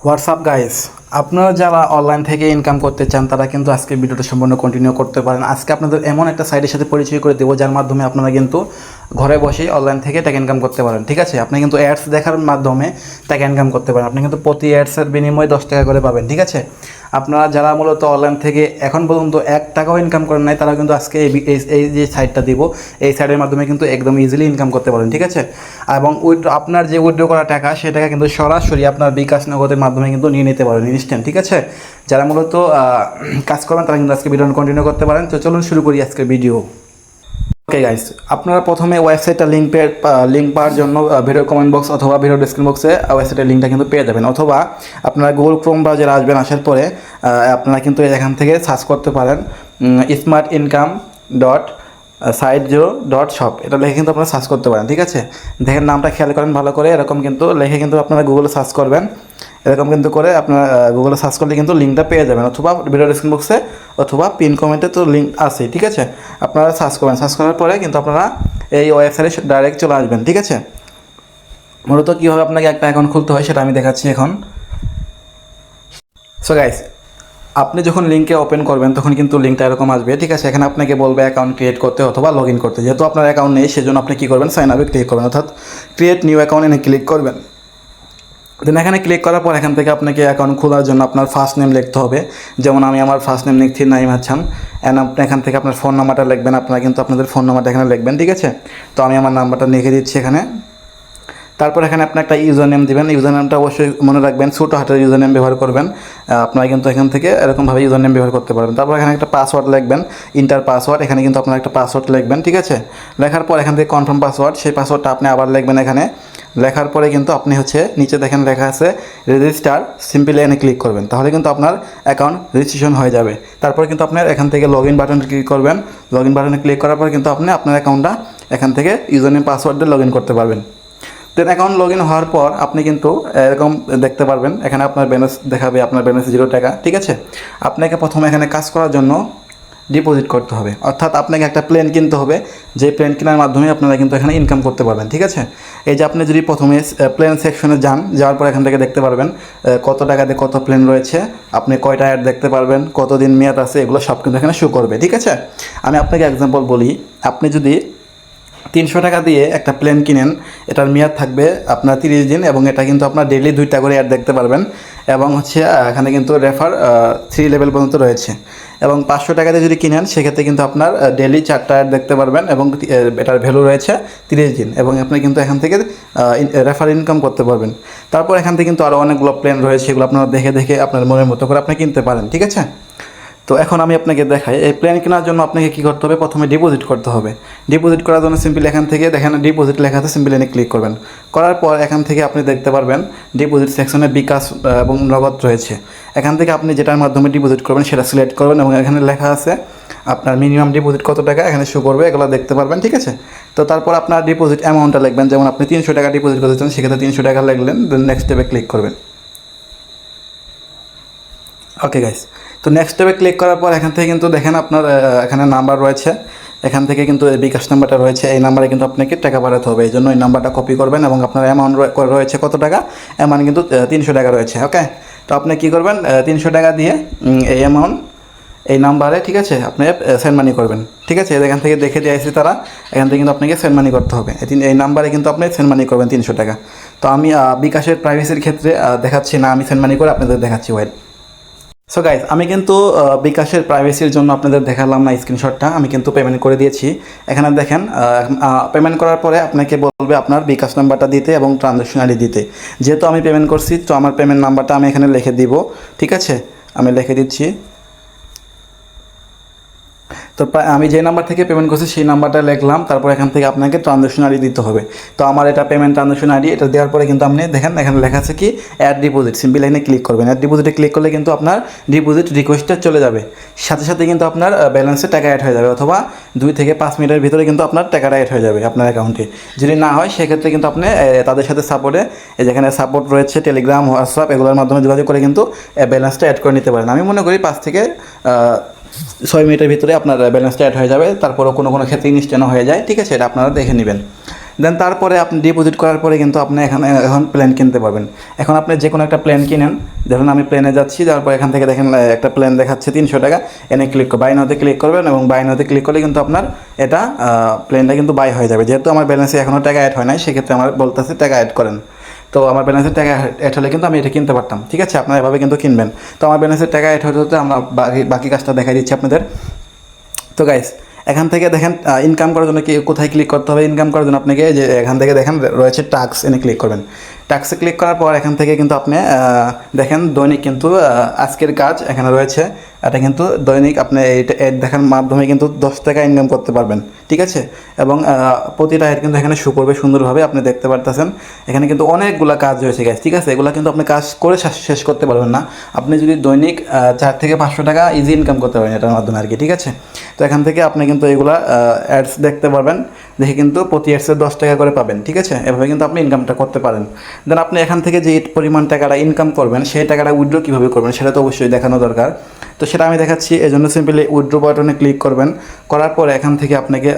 WhatsApp guys, আপনারা যারা online থেকে ইনকাম করতে চান তারা কিন্তু আজকে ভিডিওটা সম্পূর্ণ কন্টিনিউ করতে পারেন। আজকে আপনাদের এমন একটা সাইটের সাথে পরিচয় করে দেবো যার মাধ্যমে আপনারা কিন্তু ঘরে বসেই অনলাইন থেকে টাকা ইনকাম করতে পারেন। ঠিক আছে, আপনি কিন্তু অ্যাডস দেখার মাধ্যমে টাকা ইনকাম করতে পারেন। আপনি কিন্তু প্রতি অ্যাডসের বিনিময়ে 10 টাকা করে পাবেন। ঠিক আছে, আপনারা যারা মূলত অনলাইন থেকে এখন পর্যন্ত 1 টাকাও ইনকাম করেন নাই তারা কিন্তু আজকে এই যে সাইটটা দিব, এই সাইটের মাধ্যমে কিন্তু একদম ইজিলি ইনকাম করতে পারেন। ঠিক আছে, এবং আপনার যে উইথড্র করা টাকা সে টাকা কিন্তু সরাসরি আপনার বিকাশ নগদের মাধ্যমে কিন্তু নিয়ে নিতে পারেন ইনস্ট্যান্ট। ঠিক আছে, যারা মূলত কাজ করবেন তারা কিন্তু আজকে ভিডিও কন্টিনিউ করতে পারেন। তো চলুন শুরু করি আজকের ভিডিও। ওকে গাইস, আপনারা প্রথমে ওয়েবসাইটটা লিঙ্ক পাওয়ার জন্য ভিডিও কমেন্ট বক্স অথবা ভিডিও ডেসক্রিপশন বক্সে ওয়েবসাইটের লিঙ্কটা কিন্তু পেয়ে যাবেন, অথবা আপনারা গুগল ক্রোম ব্রাউজারে আসবেন। আসার পরে আপনারা কিন্তু এখান থেকে সার্চ করতে পারেন smartincome.site0.shop, এটা লিখে কিন্তু আপনারা সার্চ করতে পারেন। ঠিক আছে, দেখেন নামটা খেয়াল করেন ভালো করে, এরকম কিন্তু লিখে কিন্তু আপনারা গুগলে সার্চ করবেন। এরকম কিন্তু করে আপনারা গুগলে সার্চ করলে কিন্তু লিঙ্কটা পেয়ে যাবেন, অথবা ভিডিও ডেসক্রিপশন বক্সে অথবা পিন কমেন্টে তো লিঙ্ক আছে। ঠিক আছে, আপনারা সার্চ করবেন, সার্চ করার পরে কিন্তু আপনারা এই ওয়েবসাইটে ডাইরেক্ট চলে আসবেন। ঠিক আছে, মূলত কীভাবে আপনাকে একটা অ্যাকাউন্ট খুলতে হয় সেটা আমি দেখাচ্ছি এখন। সো গাইস, আপনি যখন লিঙ্কে ওপেন করবেন তখন কিন্তু লিঙ্কটা এরকম আসবে। ঠিক আছে, এখানে আপনাকে বলবে অ্যাকাউন্ট ক্রিয়েট করতে অথবা লগ ইন করতে। যেহেতু আপনার অ্যাকাউন্ট নেই সেজন্য আপনি কী করবেন, সাইন আপে ক্লিক করবেন, অর্থাৎ ক্রিয়েট নিউ অ্যাকাউন্ট এনে ক্লিক করবেন। দেন এখানে ক্লিক করার পর এখান থেকে আপনাকে অ্যাকাউন্ট খোলার জন্য আপনার ফার্স্ট নেম লিখতে হবে। যেমন আমি আমার ফার্স্ট নেম লিখছি নাইম হাসান, অ্যান্ড আপনি এখান থেকে আপনার ফোন নাম্বারটা লিখবেন। আপনারা কিন্তু আপনাদের ফোন নাম্বারটা এখানে লিখবেন। ঠিক আছে, তো আমি আমার নাম্বারটা লিখে দিচ্ছি এখানে। তারপর এখানে আপনি একটা ইউজার নেম দেবেন। ইউজার নেমটা অবশ্যই মনে রাখবেন, ছোটো হাতের ইউজার নেম ব্যবহার করবেন। আপনারা কিন্তু এখান থেকে এরকমভাবে ইউজার নেম ব্যবহার করতে পারবেন। তারপর এখানে একটা পাসওয়ার্ড লিখবেন, ইন্টার পাসওয়ার্ড। এখানে কিন্তু আপনারা একটা পাসওয়ার্ড লিখবেন। ঠিক আছে, লেখার পর এখান থেকে কনফার্ম পাসওয়ার্ড, সেই পাসওয়ার্ডটা আপনি আবার লিখবেন এখানে। লেখার পরে কিন্তু আপনি নিচে দেখেন লেখা আছে রেজিস্টার, সিম্পলি এনে ক্লিক করবেন, তাহলে কিন্তু আপনার অ্যাকাউন্ট রেজিস্ট্রেশন হয়ে যাবে। তারপর কিন্তু আপনার এখান থেকে লগ ইন বাটনে ক্লিক করবেন। লগ ইন বাটনে ক্লিক করার পর কিন্তু আপনি আপনার অ্যাকাউন্টটা এখান থেকে ইউজার নেম পাসওয়ার্ড দিয়ে লগ ইন করতে পারবেন। দেন অ্যাকাউন্ট লগ ইন হওয়ার পর আপনি কিন্তু এরকম দেখতে পারবেন, এখানে আপনার ব্যালেন্স দেখাবে, আপনার ব্যালেন্স 0 টাকা। ঠিক আছে, আপনাকে প্রথমে এখানে কাজ করার জন্য ডিপোজিট করতে হবে, অর্থাৎ আপনাকে একটা প্লেন কিনতে হবে, যে প্লেন কেনার মাধ্যমে আপনারা কিন্তু এখানে ইনকাম করতে পারবেন। ঠিক আছে, এই যে আপনি যদি প্রথমে প্লেন সেকশনে যাওয়ার পর এখান থেকে দেখতে পারবেন কত টাকাতে কত প্লেন রয়েছে, আপনি কয়টা অ্যাড দেখতে পারবেন, কতদিন মেয়াদ আছে, এগুলো সব কিন্তু এখানে শো করবে। ঠিক আছে, আমি আপনাকে এক্সাম্পল বলি, আপনি যদি 300 টাকা দিয়ে একটা প্লেন কিনেন, এটার মেয়াদ থাকবে আপনার 30 দিন, এবং এটা কিন্তু আপনার ডেইলি 2টা করে অ্যাড দেখতে পারবেন, এবং এখানে কিন্তু রেফার 3 লেভেল পর্যন্ত রয়েছে। এবং 500 টাকা দিয়ে যদি কিনেন সেক্ষেত্রে কিন্তু আপনার ডেইলি 4টা অ্যাড দেখতে পারবেন, এবং এটার ভ্যালু রয়েছে 30 দিন, এবং আপনি কিন্তু এখান থেকে রেফার ইনকাম করতে পারবেন। তারপর এখান থেকে কিন্তু আরও অনেকগুলো প্ল্যান রয়েছে, এগুলো আপনারা দেখে দেখে আপনার মনের মতো করে আপনি কিনতে পারেন। ঠিক আছে, তো এখন আমি আপনাকে দেখাই এই প্ল্যান কেনার জন্য আপনাকে কী করতে হবে। প্রথমে ডিপোজিট করতে হবে। ডিপোজিট করার জন্য সিম্পলি এখান থেকে দেখেন ডিপোজিট লেখা আছে, সিম্পলি এনে ক্লিক করবেন। করার পর এখান থেকে আপনি দেখতে পারবেন ডিপোজিট সেকশনে বিকাশ এবং নগদ রয়েছে। এখান থেকে আপনি যেটার মাধ্যমে ডিপোজিট করবেন সেটা সিলেক্ট করবেন, এবং এখানে লেখা আছে আপনার মিনিমাম ডিপোজিট কত টাকা, এখানে শো করবে, এগুলো দেখতে পারবেন। ঠিক আছে, তো তারপর আপনার ডিপোজিট অ্যামাউন্টটা লিখবেন। যেমন আপনি 300 টাকা ডিপোজিট করতে চান, সেক্ষেত্রে 300 টাকা লিখলেন, দেন নেক্সট স্টেপে ক্লিক করবেন। ওকে গাইস, তো নেক্সট স্টেপে ক্লিক করার পর এখান থেকে কিন্তু দেখেন আপনার এখানে নাম্বার রয়েছে, এখান থেকে কিন্তু বিকাশ নাম্বারটা রয়েছে, এই নাম্বারে কিন্তু আপনাকে টাকা পাঠাতে হবে। এই জন্য এই নাম্বারটা কপি করবেন, এবং আপনার অ্যামাউন্ট রয়েছে কত টাকা, অ্যামাউন্ট কিন্তু 300 টাকা রয়েছে। ওকে, তো আপনি কী করবেন, 300 টাকা দিয়ে এই অ্যামাউন্ট এই নাম্বারে, ঠিক আছে, আপনি সেন্ড মানি করবেন। ঠিক আছে, এখান থেকে দেখে দিয়েছি তারা, এখান থেকে কিন্তু আপনাকে সেন্ড মানি করতে হবে। এই নাম্বারে কিন্তু আপনি সেন্ড মানি করবেন 300 টাকা। তো আমি বিকাশের প্রাইভেসির ক্ষেত্রে দেখাচ্ছি না, আমি সেন্ড মানি করে আপনাদের দেখাচ্ছি। ওয়েট। সো গাইজ, আমি কিন্তু বিকাশের প্রাইভেসির জন্য আপনাদের দেখালাম না স্ক্রিনশটটা, আমি কিন্তু পেমেন্ট করে দিয়েছি। এখানে দেখেন পেমেন্ট করার পরে আপনাকে বলবে আপনার বিকাশ নাম্বারটা দিতে এবং ট্রানজ্যাকশন আইডি দিতে। যেহেতু আমি পেমেন্ট করছি, তো আমার পেমেন্ট নাম্বারটা আমি এখানে লিখে দিব। ঠিক আছে, আমি লিখে দিচ্ছি। তো আমি যে নাম্বার থেকে পেমেন্ট করছি সেই নাম্বারটা লিখলাম। তারপর এখান থেকে আপনাকে ট্রানজ্যাকশন আইডি দিতে হবে। তো আমার এটা পেমেন্ট ট্রানজ্যাকশন আইডি, এটা দেওয়ার পরে কিন্তু আপনি দেখেন এখানে লেখা আছে কি অ্যাড ডিপোজিট, সিম্পল এখানে ক্লিক করবেন। অ্যাড ডিপোজিটে ক্লিক করলে কিন্তু আপনার ডিপোজিট রিকোয়েস্টটা চলে যাবে, সাথে সাথে কিন্তু আপনার ব্যালেন্সে টাকা অ্যাড হয়ে যাবে, অথবা 2 থেকে 5 মিনিটের ভিতরে কিন্তু আপনার টাকাটা অ্যাড হয়ে যাবে আপনার অ্যাকাউন্টে। যদি না হয় সেক্ষেত্রে কিন্তু আপনি তাদের সাথে সাপোর্টে, যেখানে সাপোর্ট রয়েছে টেলিগ্রাম, হোয়াটসঅ্যাপ, এগুলোর মাধ্যমে যোগাযোগ করে কিন্তু ব্যালেন্সটা অ্যাড করে নিতে পারেন। আমি মনে করি 5 থেকে 6 মিনিটের ভিতরে আপনার ব্যালেন্সটা অ্যাড হয়ে যাবে। তারপরেও কোনো ক্ষেত্রে ইনস্ট্যান্ট হয়ে যায়। ঠিক আছে, এটা আপনারা দেখে নেবেন। দেন তারপরে আপনি ডিপোজিট করার পরে কিন্তু আপনি এখন প্ল্যান কিনতে পারবেন। এখন আপনি যে কোনো একটা প্ল্যান কিনেন, ধরুন আমি প্লেনে যাচ্ছি, তারপর এখান থেকে দেখেন একটা প্ল্যান দেখাচ্ছে 300 টাকা, এনে বাই নাওতে ক্লিক করবেন এবং বাই নাওতে ক্লিক করলে কিন্তু আপনার এটা প্ল্যানটা কিন্তু বাই হয়ে যাবে। যেহেতু আমার ব্যালেন্সে এখনও টাকা অ্যাড হয় নাই, সেক্ষেত্রে আমার বলতেছে টাকা অ্যাড করেন। তো আমার ব্যালেন্সের টাকা অ্যাড হলে কিন্তু আমি এটা কিনতে পারতাম, ঠিক আছে? আপনারা এভাবে কিন্তু কিনবেন। তো আমার ব্যালেন্সের টাকা অ্যাড হতে হতে আমরা বাকি কাজটা দেখাই দিচ্ছি আপনাদের। তো গাইস, এখান থেকে দেখেন ইনকাম করার জন্য কোথায় ক্লিক করতে হবে। ইনকাম করার জন্য আপনাকে যে এখান থেকে দেখেন রয়েছে টাস্ক, এনে ক্লিক করবেন। টাস্কে ক্লিক করার পর এখান থেকে কিন্তু আপনি দেখেন দৈনিক কিন্তু আজকের কাজ এখানে রয়েছে। এটা কিন্তু দৈনিক আপনি এইটা অ্যাড দেখার মাধ্যমে কিন্তু 10 টাকা ইনকাম করতে পারবেন, ঠিক আছে? এবং প্রতিটা অ্যাড কিন্তু এখানে শো করবে সুন্দরভাবে, আপনি দেখতে পারতেছেন। এখানে কিন্তু অনেকগুলো কাজ রয়েছে গাইস, ঠিক আছে? এগুলো কিন্তু আপনি কাজ করে শেষ করতে পারবেন না। আপনি যদি দৈনিক 4 থেকে 500 টাকা ইজি ইনকাম করতে পারেন এটার মাধ্যমে আর কি, ঠিক আছে? তো এখান থেকে আপনি কিন্তু এগুলা অ্যাডস দেখতে পারবেন, দেখে কিন্তু প্রতি অ্যাডসে 10 টাকা করে পাবেন, ঠিক আছে? এভাবে কিন্তু আপনি ইনকামটা করতে পারেন। দেন আপনি এখান থেকে যে পরিমাণ টাকাটা ইনকাম করবেন, সেই টাকাটা উইথড্র কীভাবে করবেন সেটা তো অবশ্যই দেখানো দরকার। তো সেটা আমি দেখাচ্ছি। এজন্য সিম্পলি উইথড্র বাটনে ক্লিক করবেন। করার পর এখান থেকে আপনাকে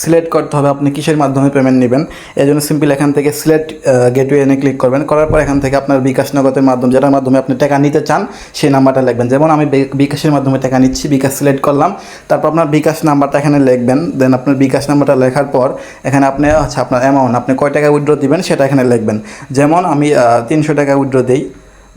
সিলেক্ট করতে হবে আপনি কিসের মাধ্যমে পেমেন্ট নেবেন। এই জন্য সিম্পল এখান থেকে সিলেক্ট গেটওয়ে এনে ক্লিক করবেন। করার পর এখান থেকে আপনার বিকাশ নগদের মাধ্যম, যেটার মাধ্যমে আপনি টাকা নিতে চান সেই নাম্বারটা লিখবেন। যেমন আমি বিকাশের মাধ্যমে টাকা নিচ্ছি, বিকাশ সিলেক্ট করলাম। তারপর আপনার বিকাশ নাম্বারটা এখানে লিখবেন। দেন আপনার বিকাশ নাম্বারটা লেখার পর এখানে আপনি আপনার অ্যামাউন্ট, আপনি কয় টাকা উইথড্র দিবেন সেটা এখানে লিখবেন। যেমন আমি 300 টাকা উইথড্র দিই।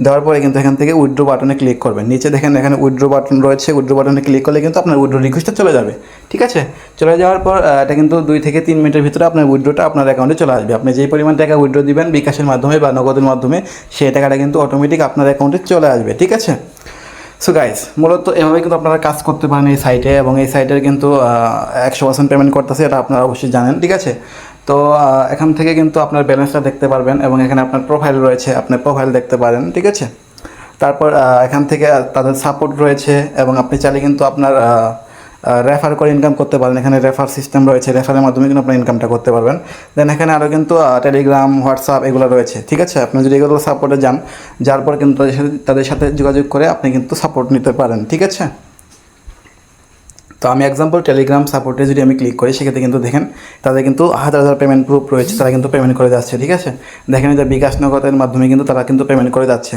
দেওয়ার পরে কিন্তু এখান থেকে উইথড্র বাটনে ক্লিক করবেন। নিচে দেখেন এখানে উইথড্র বাটন রয়েছে, উইথড্র বাটনে ক্লিক করলে কিন্তু আপনার উইথড্র রিকোয়েস্টটা চলে যাবে, ঠিক আছে? চলে যাওয়ার পর এটা কিন্তু 2 থেকে 3 মিনিটের ভিতরে আপনার উইথড্রটা আপনার অ্যাকাউন্টে চলে আসবে। আপনি যেই পরিমাণ টাকা উইথড্র দিবেন বিকাশের মাধ্যমে বা নগদের মাধ্যমে, সেই টাকাটা কিন্তু অটোমেটিক আপনার অ্যাকাউন্টে চলে আসবে, ঠিক আছে? সো গাইস, মূলত এভাবে কিন্তু আপনারা কাজ করতে পারেন এই সাইটে, এবং এই সাইটের কিন্তু 100% পেমেন্ট করতেছে, এটা আপনারা অবশ্যই জানেন, ঠিক আছে? তো এখান থেকে কিন্তু আপনার ব্যালেন্সটা দেখতে পারবেন, এবং এখানে আপনার প্রোফাইল রয়েছে, আপনার প্রোফাইল দেখতে পারেন, ঠিক আছে? তারপর এখান থেকে তাদের সাপোর্ট রয়েছে, এবং আপনি চাইলে কিন্তু আপনার রেফার করে ইনকাম করতে পারেন। এখানে রেফার সিস্টেম রয়েছে, রেফারের মাধ্যমে কিন্তু আপনার ইনকামটা করতে পারবেন। দেন এখানে আরও কিন্তু টেলিগ্রাম, হোয়াটসঅ্যাপ এগুলো রয়েছে, ঠিক আছে? আপনি যদি এগুলো সাপোর্টে যান, যার পর কিন্তু তাদের সাথে যোগাযোগ করে আপনি কিন্তু সাপোর্ট নিতে পারেন, ঠিক আছে? তো আমি এক্সাম্পল টেলিগ্রাম সাপোর্টে যদি আমি ক্লিক করি, সেক্ষেত্রে কিন্তু দেখেন তাদের কিন্তু হাজার পেমেন্ট প্রুফ রয়েছে, তারা কিন্তু পেমেন্ট করে যাচ্ছে, ঠিক আছে? দেখেন যে বিকাশ নগদের মাধ্যমে কিন্তু তারা কিন্তু পেমেন্ট করে যাচ্ছে।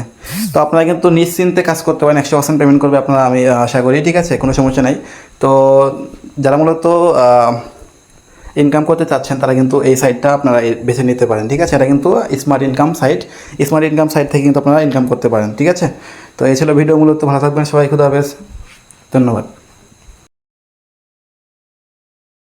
তো আপনারা কিন্তু নিশ্চিন্তে কাজ করতে পারেন, 100% পেমেন্ট করবে আপনারা, আমি আশা করি, ঠিক আছে? কোনো সমস্যা নাই। তো যারা মূলত ইনকাম করতে চাচ্ছেন তারা কিন্তু এই সাইটটা আপনারা বেছে নিতে পারেন, ঠিক আছে? এটা কিন্তু smart income site. Smart income site থেকে কিন্তু আপনারা ইনকাম করতে পারেন, ঠিক আছে? তো এই ছিল ভিডিও। মূলত ভালো থাকবেন সবাই, খুদা হাফেজ, ধন্যবাদ।